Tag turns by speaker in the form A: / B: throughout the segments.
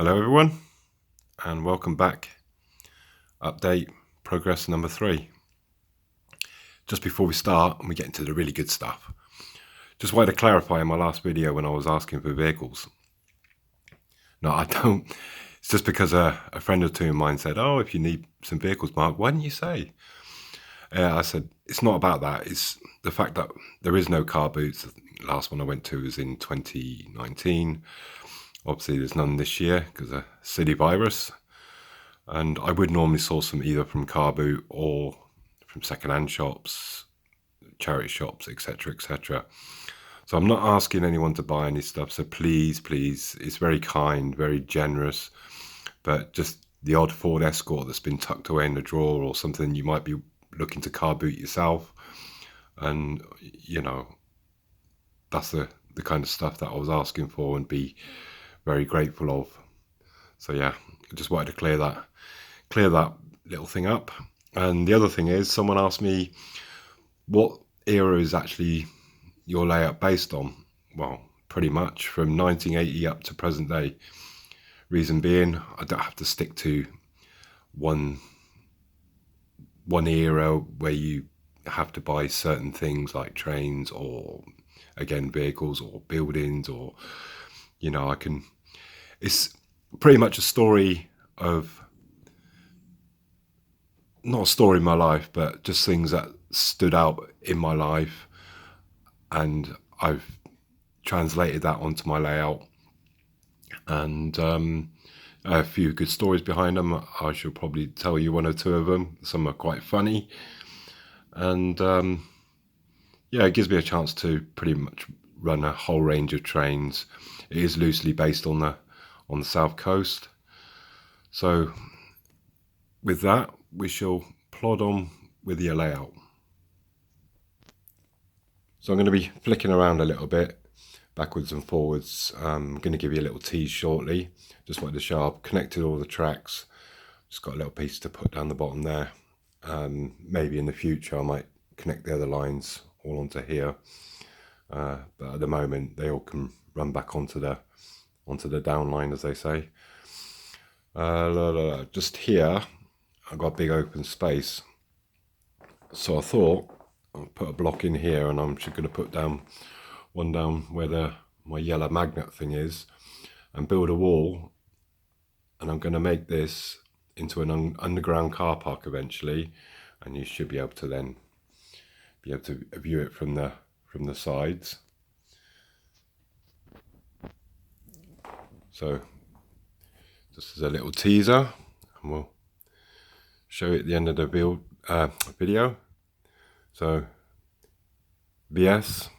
A: Hello everyone and welcome back. Update progress number 3. Just before we start and we get into the really good stuff, just wanted to clarify in my last video when I was asking for vehicles. No, I don't. It's just because a friend or two of mine said, oh, if you need some vehicles, Mark, why didn't you say? I said, it's not about that. It's the fact that there is no car boots. The last one I went to was in 2019. Obviously, there's none this year because of silly virus. And I would normally source them either from car boot or from second-hand shops, charity shops, etc., etc. So I'm not asking anyone to buy any stuff. So please, it's very kind, very generous. But just the odd Ford Escort that's been tucked away in the drawer or something you might be looking to car boot yourself. And, you know, that's the kind of stuff that I was asking for and be very grateful of. So yeah, I just wanted to clear that little thing up. And the other thing is, someone asked me what era is actually your layout based on. Well, pretty much from 1980 up to present day. Reason being, I don't have to stick to one era where you have to buy certain things like trains or, again, vehicles or buildings, or, you know, it's pretty much a story of, not a story in my life, but just things that stood out in my life, and I've translated that onto my layout, and a few good stories behind them. I should probably tell you one or two of them. Some are quite funny, and yeah, it gives me a chance to pretty much run a whole range of trains. It is loosely based on the south coast. So with that, we shall plod on with the layout. So I'm going to be flicking around a little bit, backwards and forwards. I'm going to give you a little tease shortly. Just wanted to show I've connected all the tracks. Just got a little piece to put down the bottom there. Maybe in the future I might connect the other lines all onto here. But at the moment they all can run back onto the down line, as they say. Just here I've got a big open space, so I thought I'll put a block in here, and I'm just going to put one down where my yellow magnet thing is, and build a wall. And I'm going to make this into an underground car park eventually, and you should be able to then view it from the sides. So just as a little teaser, and we'll show you at the end of the video. So BS,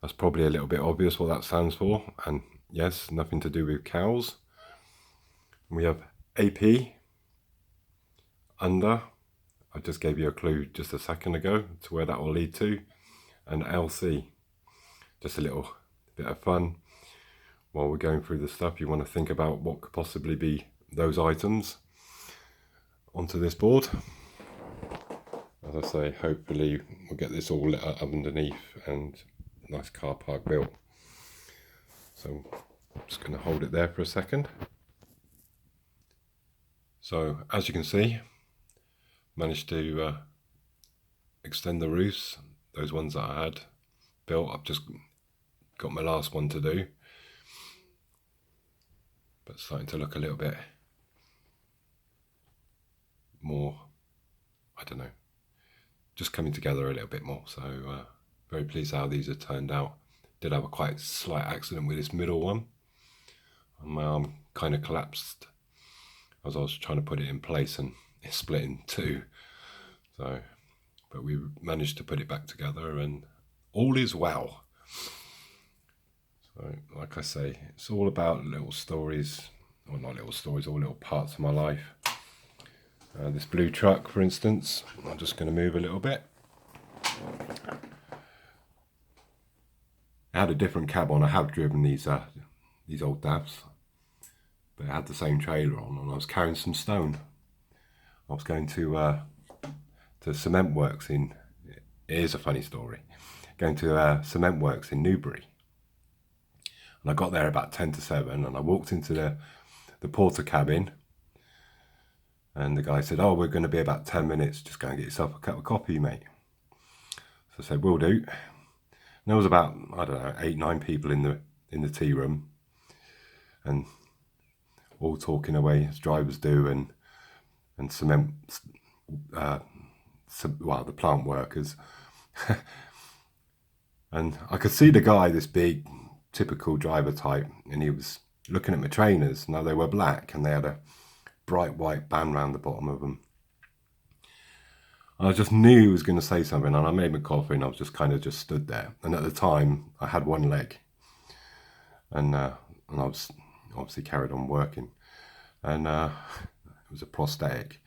A: that's probably a little bit obvious what that stands for, and yes, nothing to do with cows. We have AP, under, I just gave you a clue just a second ago to where that will lead to, and LC, just a little bit of fun. While we're going through the stuff, you want to think about what could possibly be those items onto this board. As I say, hopefully we'll get this all lit up underneath and a nice car park built. So I'm just going to hold it there for a second. So as you can see, managed to extend the roofs, those ones that I had built. I've just got my last one to do, but it's starting to look a little bit more, I don't know, just coming together a little bit more. So very pleased how these have turned out. Did have a quite slight accident with this middle one, and my arm kind of collapsed as I was trying to put it in place, and it split in two. So, but we managed to put it back together, and all is well. So, like I say, it's all about little stories, or not little stories, all little parts of my life. This blue truck, for instance, I'm just going to move a little bit. It had a different cab on. I have driven these old DAFs, but it had the same trailer on, and I was carrying some stone. I was going to cement works in, it is a funny story, going to cement works in Newbury. And I got there about 10 to 7, and I walked into the porter cabin. And the guy said, "Oh, we're going to be about 10 minutes. Just go and get yourself a cup of coffee, mate." So I said, "Will do." And there was about, I don't know, 8, 9 people in the tea room, and all talking away as drivers do, and cement, the plant workers. And I could see the guy, this big, typical driver type, and he was looking at my trainers. Now they were black, and they had a bright white band round the bottom of them. I just knew he was going to say something, and I made my coffee, and I was just kind of just stood there. And at the time, I had one leg, and I was obviously carried on working, and it was a prosthetic.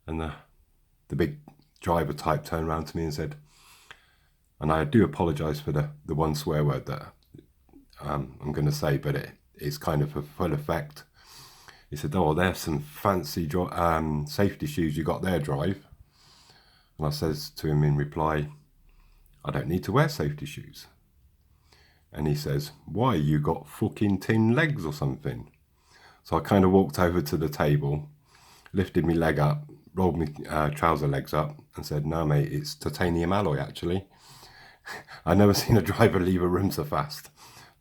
A: And the big driver type turned around to me and said, and I do apologise for the one swear word that I'm going to say, but it's kind of a full effect. He said, "Oh, there's some fancy safety shoes you got there, Drive." And I says to him in reply, "I don't need to wear safety shoes." And he says, "Why, you got fucking tin legs or something?" So I kind of walked over to the table, lifted my leg up, rolled my trouser legs up, and said, "No, mate, it's titanium alloy, actually." I'd never seen a driver leave a room so fast.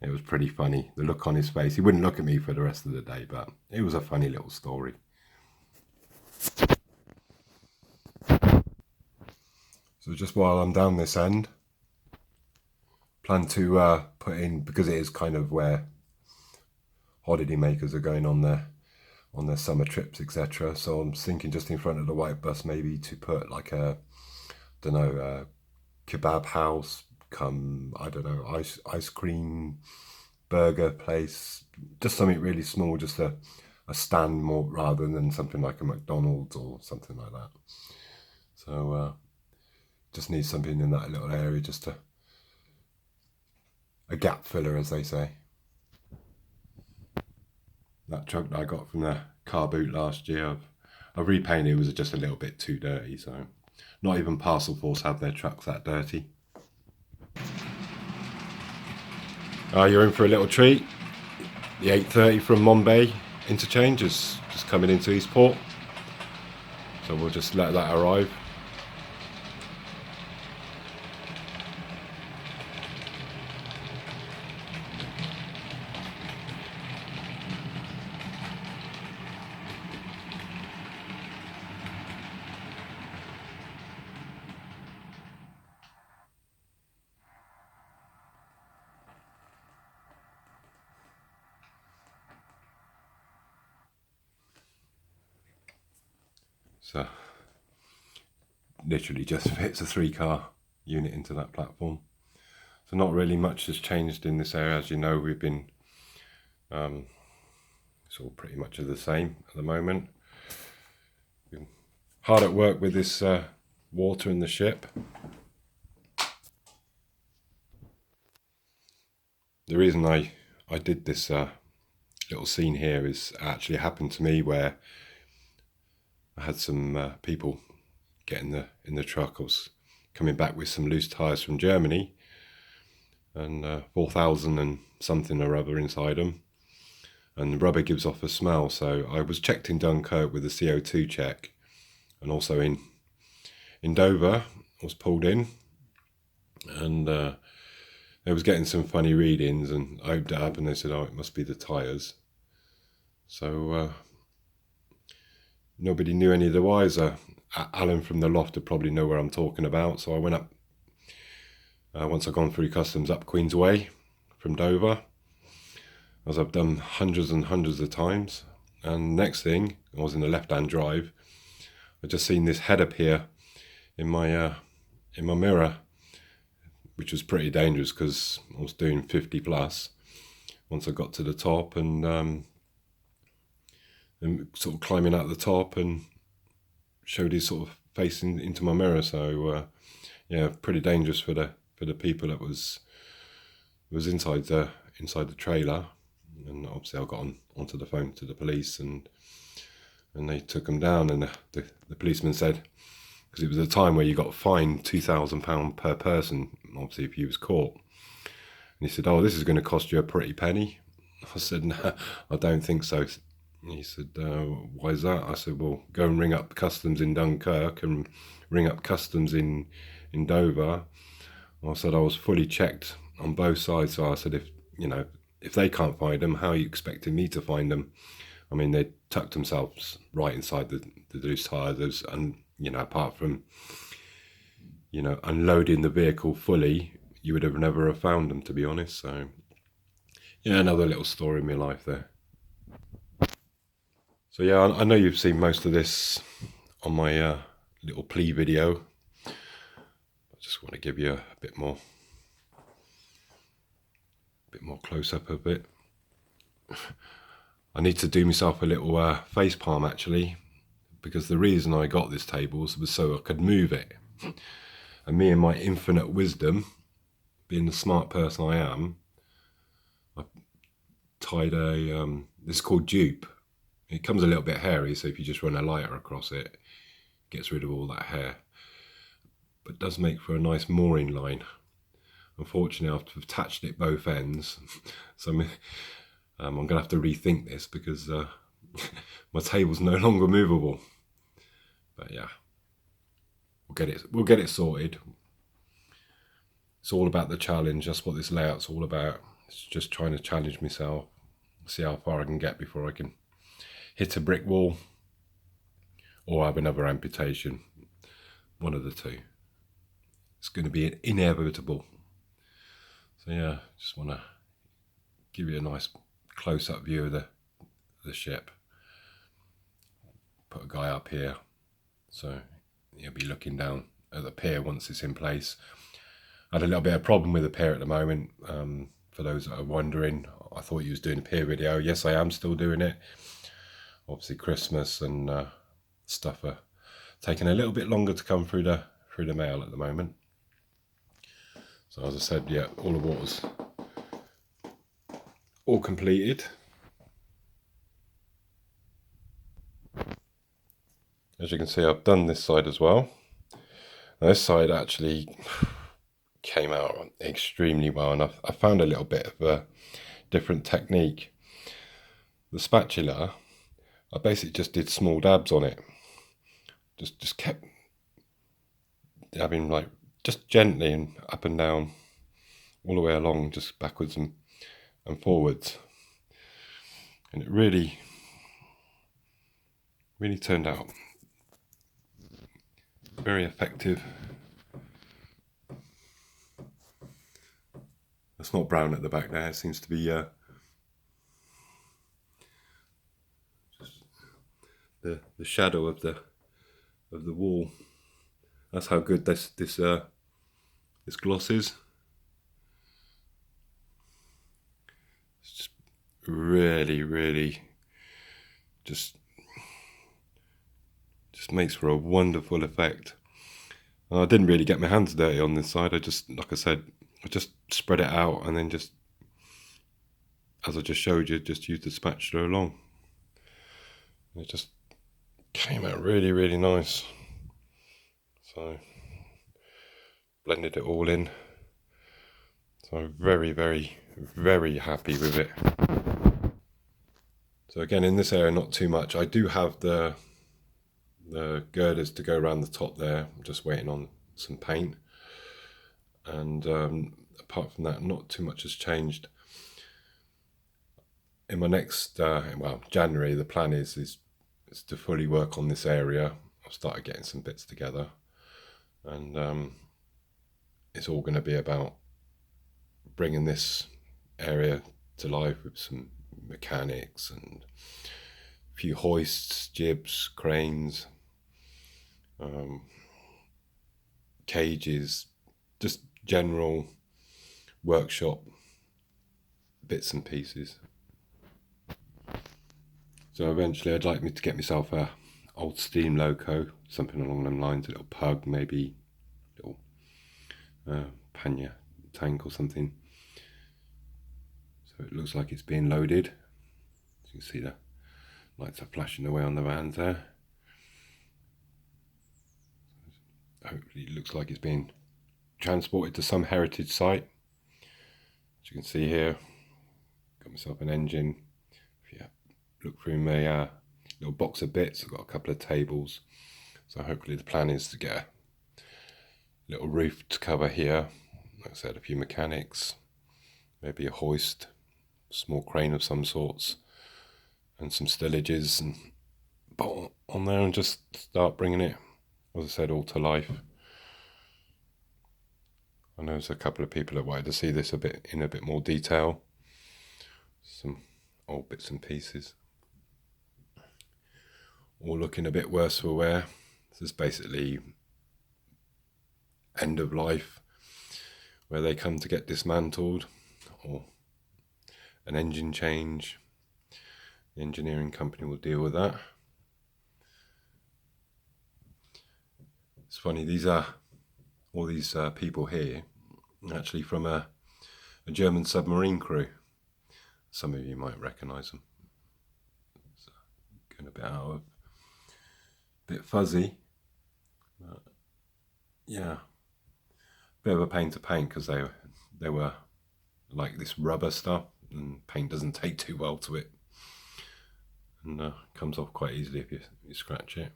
A: It was pretty funny, the look on his face. He wouldn't look at me for the rest of the day, but it was a funny little story. So just while I'm down this end, plan to put in, because it is kind of where holiday makers are going on their summer trips, etc. So I'm thinking just in front of the white bus maybe to put like a, kebab house, ice cream burger place, just something really small, just a stand more rather than something like a McDonald's or something like that. So just need something in that little area, just a gap filler, as they say. That truck that I got from the car boot last year, I've repainted. It was just a little bit too dirty, so not even Parcel Force have their trucks that dirty. You're in for a little treat. The 8:30 from Monbay interchange is just coming into Eastport, so we'll just let that arrive. So literally just fits a 3-car unit into that platform. So not really much has changed in this area. As you know, we've been it's all pretty much the same at the moment. Been hard at work with this water in the ship. The reason I did this little scene here is actually happened to me, where I had some people get in the truck. I was coming back with some loose tyres from Germany, and 4,000 and something or other inside them, and the rubber gives off a smell. So I was checked in Dunkirk with a CO2 check, and also in Dover I was pulled in, and they was getting some funny readings, and I opened it up and they said, "Oh, it must be the tyres." So nobody knew any the wiser. Alan from the loft would probably know where I'm talking about. So I went up, once I'd gone through customs, up Queensway from Dover, as I've done hundreds and hundreds of times. And next thing, I was in the left-hand drive. I just seen this head appear in my mirror, which was pretty dangerous because I was doing 50 plus. Once I got to the top, and sort of climbing out the top, and showed his sort of face into my mirror. So yeah, pretty dangerous for the people that was inside the trailer. And obviously I got onto the phone to the police, and they took him down. And the policeman said, because it was a time where you got fined £2,000 per person, obviously if you was caught. And he said, "Oh, this is going to cost you a pretty penny." I said, "No, I don't think so." And he said, why is that? I said, well, go and ring up customs in Dunkirk and ring up customs in Dover. I said I was fully checked on both sides. So I said, if they can't find them, how are you expecting me to find them? I mean, they tucked themselves right inside the loose tires, and apart from unloading the vehicle fully, you would have never have found them, to be honest. So yeah, another little story in my life there. So yeah, I know you've seen most of this on my little plea video. I just want to give you a bit more close up of it. I need to do myself a little face palm actually, because the reason I got this table was so I could move it. And me and my infinite wisdom, being the smart person I am, I tied this is called dupe. It comes a little bit hairy, so if you just run a lighter across it, it gets rid of all that hair. But it does make for a nice mooring line. Unfortunately, I've attached it both ends, so I'm going to have to rethink this because my table's no longer movable. But yeah, we'll get it sorted. It's all about the challenge. That's what this layout's all about. It's just trying to challenge myself, see how far I can get before I can hit a brick wall or have another amputation. One of the two. It's going to be inevitable. So yeah, just want to give you a nice close-up view of the ship. Put a guy up here, so you'll be looking down at the pier once it's in place. I had a little bit of problem with the pier at the moment. For those that are wondering, I thought you was doing a pier video. Yes, I am still doing it. Obviously, Christmas and stuff are taking a little bit longer to come through the mail at the moment. So as I said, yeah, all the water's all completed. As you can see, I've done this side as well. Now, this side actually came out extremely well, and I found a little bit of a different technique. The spatula, I basically just did small dabs on it. Just kept dabbing, like just gently and up and down all the way along, just backwards and forwards, and it really turned out very effective. It's not brown at the back there. It seems to be just the shadow of the wall. That's how good this gloss is. It's just really just makes for a wonderful effect. And I didn't really get my hands dirty on this side. I just, like I said, I just spread it out and then just, as I just showed you, just used the spatula along. And it just came out really nice. So blended it all in. So I'm very happy with it. So again, in this area, not too much. I do have the girders to go around the top there. I'm just waiting on some paint. And apart from that, not too much has changed. In my next, January, the plan is to fully work on this area. I've started getting some bits together, and it's all going to be about bringing this area to life with some mechanics and a few hoists, jibs, cranes, cages, just general workshop bits and pieces. So eventually I'd like me to get myself a old steam loco, something along them lines, a little pug, maybe a little pannier tank or something. So it looks like it's being loaded. As you can see, the lights are flashing away on the vans there. Hopefully it looks like it's being transported to some heritage site. As you can see here, got myself an engine, look through my little box of bits. I've got a couple of tables, so hopefully the plan is to get a little roof to cover here. Like I said, a few mechanics, maybe a hoist, small crane of some sorts, and some stillages and bolt on there, and just start bringing it, as I said, all to life. I know there's a couple of people that wanted to see this in a bit more detail. Some old bits and pieces, all looking a bit worse for wear. This is basically end of life, where they come to get dismantled, or an engine change. The engineering company will deal with that. It's funny, all these people here actually from a German submarine crew. Some of you might recognise them. It's getting a bit fuzzy. Yeah, bit of a pain to paint because they were like this rubber stuff, and paint doesn't take too well to it, and comes off quite easily if you scratch it.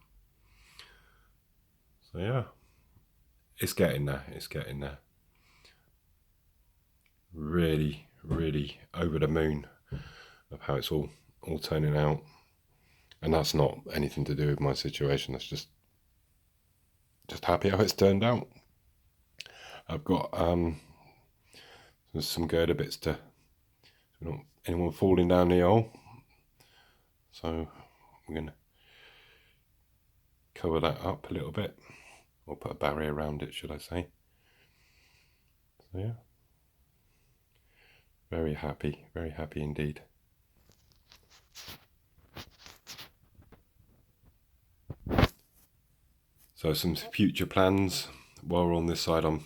A: So yeah, it's getting there. Really, really over the moon of how it's all turning out, and that's not anything to do with my situation. That's just happy how it's turned out. I've got some girder bits to not anyone falling down the hole, so I'm going to cover that up a little bit, or put a barrier around it, should I say. So yeah, very happy indeed. So some future plans. While we're on this side, I'm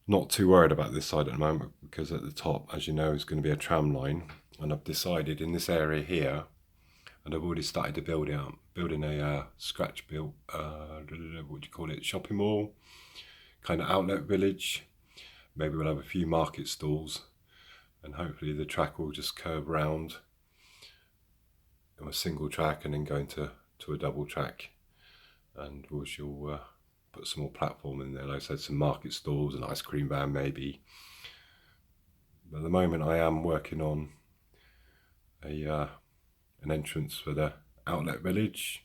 A: not too worried about this side at the moment, because at the top, as you know, is going to be a tram line, and I've decided in this area here, and I've already started to build it up, building a scratch built, what do you call it, shopping mall, kind of outlet village. Maybe we'll have a few market stalls, and hopefully the track will just curve round on a single track and then go into a double track, and we shall put some more platform in there. Like I said, some market stalls, an ice cream van maybe. But at the moment I am working on an entrance for the outlet village,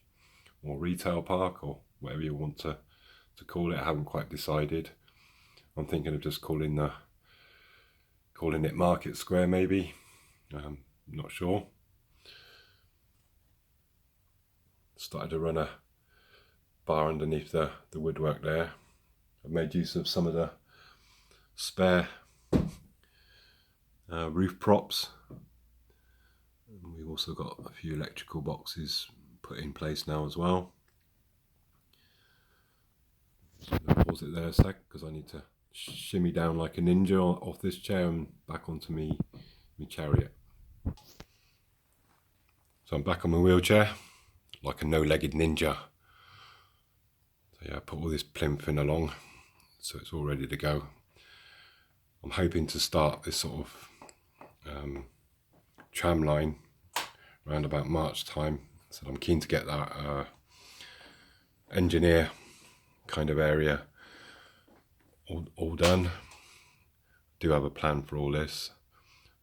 A: or retail park, or whatever you want to call it. I haven't quite decided. I'm thinking of just calling it Market Square maybe. Not sure. Started to run a bar underneath the woodwork there. I've made use of some of the spare roof props. And we've also got a few electrical boxes put in place now as well. So I'm going to pause it there a sec, because I need to shimmy down like a ninja off this chair and back onto me chariot. So I'm back on my wheelchair like a no-legged ninja. So yeah, I put all this plinth in along, so it's all ready to go. I'm hoping to start this sort of tram line around about March time. So I'm keen to get that engineer kind of area all done. Do have a plan for all this.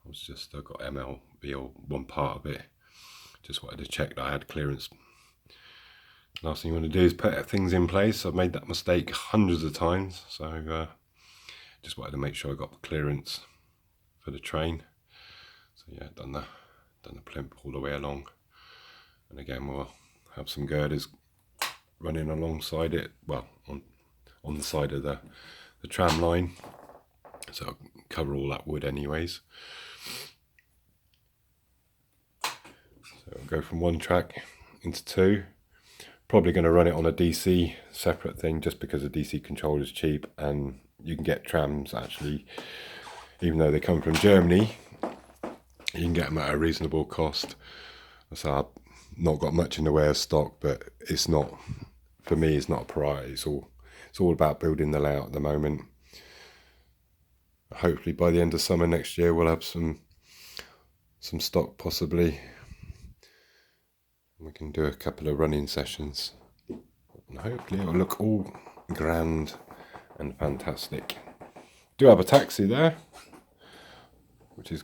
A: I've got MLB or one part of it. Just wanted to check that I had clearance. Last thing you want to do is put things in place. I've made that mistake hundreds of times, so just wanted to make sure I got the clearance for the train. So yeah, done the plinth all the way along, and again we'll have some girders running alongside it, well on the side of the tram line, so I'll cover all that wood anyways. So I'll go from one track into two. Probably going to run it on a DC separate thing, just because a DC controller is cheap, and you can get trams actually, even though they come from Germany, you can get them at a reasonable cost. So I've not got much in the way of stock, but it's not, for me, it's not a priority. It's all about building the layout at the moment. Hopefully by the end of summer next year we'll have some stock possibly. We can do a couple of running sessions. And hopefully it'll look all grand and fantastic. Do have a taxi there, which is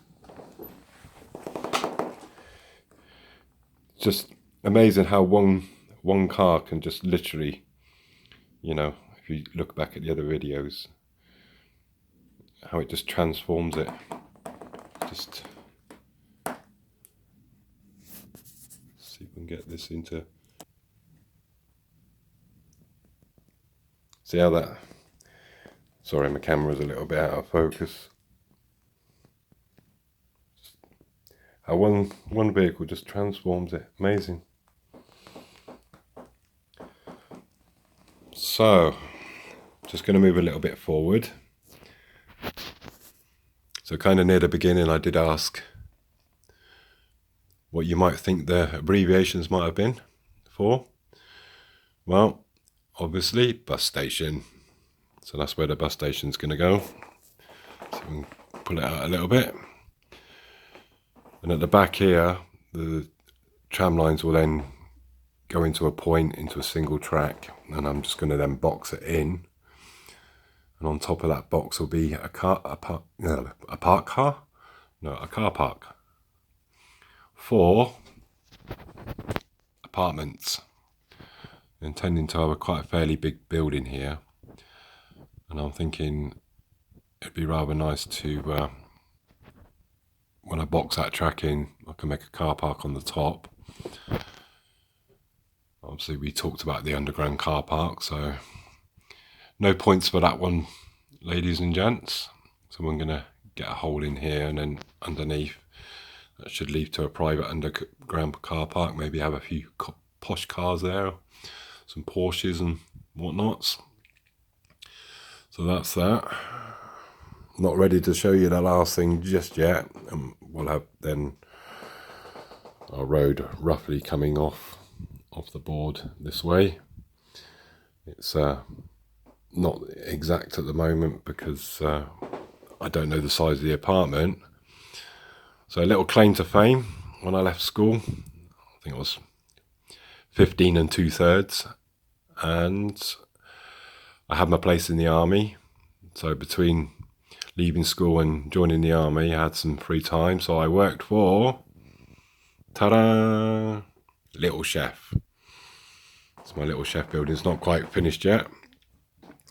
A: just amazing how one car can just literally, if you look back at the other videos, how it just transforms it. Just see if we can get this into. See how that. Sorry, my camera's a little bit out of focus. How one vehicle just transforms it. Amazing. So, just going to move a little bit forward. So kind of near the beginning I did ask what you might think the abbreviations might have been for. Well, obviously bus station. So that's where the bus station's going to go. So we can pull it out a little bit. And at the back here, the tram lines will then go into a point, into a single track. And I'm just going to then box it in. And on top of that box will be a car park for apartments. Intending to have quite a fairly big building here. And I'm thinking it'd be rather nice to, when I box that track in, I can make a car park on the top. Obviously we talked about the underground car park, so no points for that one, ladies and gents. So I'm going to get a hole in here, and then underneath that should lead to a private underground car park. Maybe have a few posh cars there, some Porsches and whatnots. So that's that. Not ready to show you the last thing just yet. We'll have then our road roughly coming off the board this way. It's not exact at the moment because I don't know the size of the apartment. So a little claim to fame, when I left school, I think it was 15 2/3, and I had my place in the army. So between leaving school and joining the army, I had some free time, so I worked for, ta-da, Little Chef. It's my Little Chef building. It's not quite finished yet.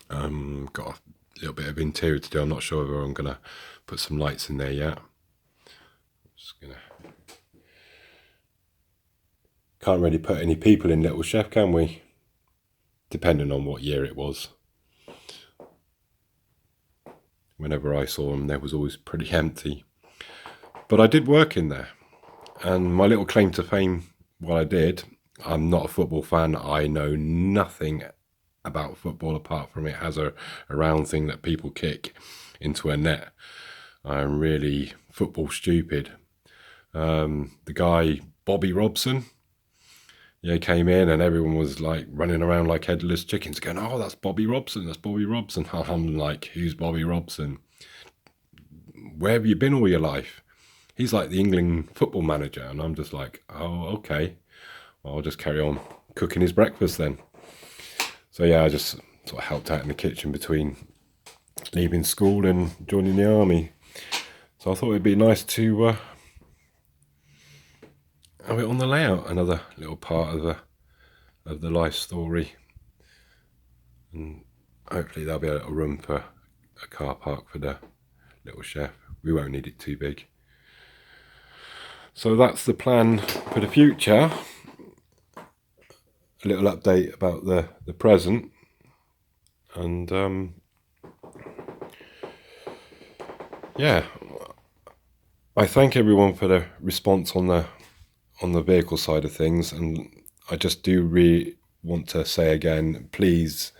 A: Got a little bit of interior to do. I'm not sure whether I'm going to put some lights in there yet. Can't really put any people in Little Chef, can we? Depending on what year it was. Whenever I saw them, there was always pretty empty. But I did work in there. And my little claim to fame, what I did, I'm not a football fan. I know nothing about football apart from it has a round thing that people kick into a net. I'm really football stupid. The guy, Bobby Robson, he came in and everyone was like running around like headless chickens going, oh, that's Bobby Robson, that's Bobby Robson. I'm like, who's Bobby Robson? Where have you been all your life? He's like the England football manager. And I'm just like, oh, okay. Well, I'll just carry on cooking his breakfast then. So yeah, I just sort of helped out in the kitchen between leaving school and joining the army. So I thought it'd be nice to have it on the layout, another little part of the life story. And hopefully there'll be a little room for a car park for the Little Chef. We won't need it too big. So that's the plan for the future. A little update about the present. And yeah, I thank everyone for the response on the vehicle side of things, and I just do really want to say again, please,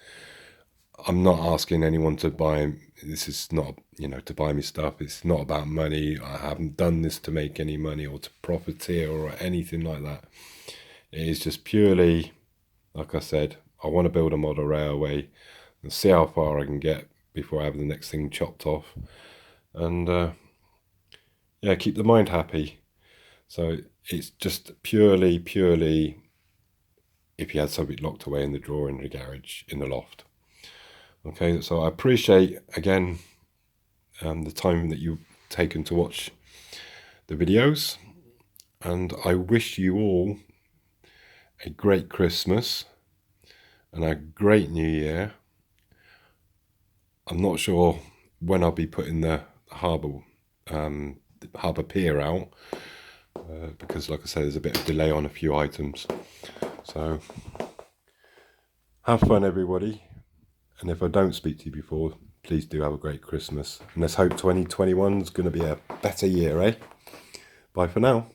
A: I'm not asking anyone to buy, this is not, to buy me stuff. It's not about money. I haven't done this to make any money or to profiteer or anything like that. It is just purely, like I said, I want to build a model railway and see how far I can get before I have the next thing chopped off. And yeah, keep the mind happy. So it's just purely if you had something locked away in the drawer in the garage, in the loft. Okay, so I appreciate, again, the time that you've taken to watch the videos. And I wish you all a great Christmas and a great New Year. I'm not sure when I'll be putting the harbour pier out, because, like I said, there's a bit of delay on a few items. So have fun, everybody. And if I don't speak to you before, please do have a great Christmas. And let's hope 2021 is going to be a better year, eh? Bye for now.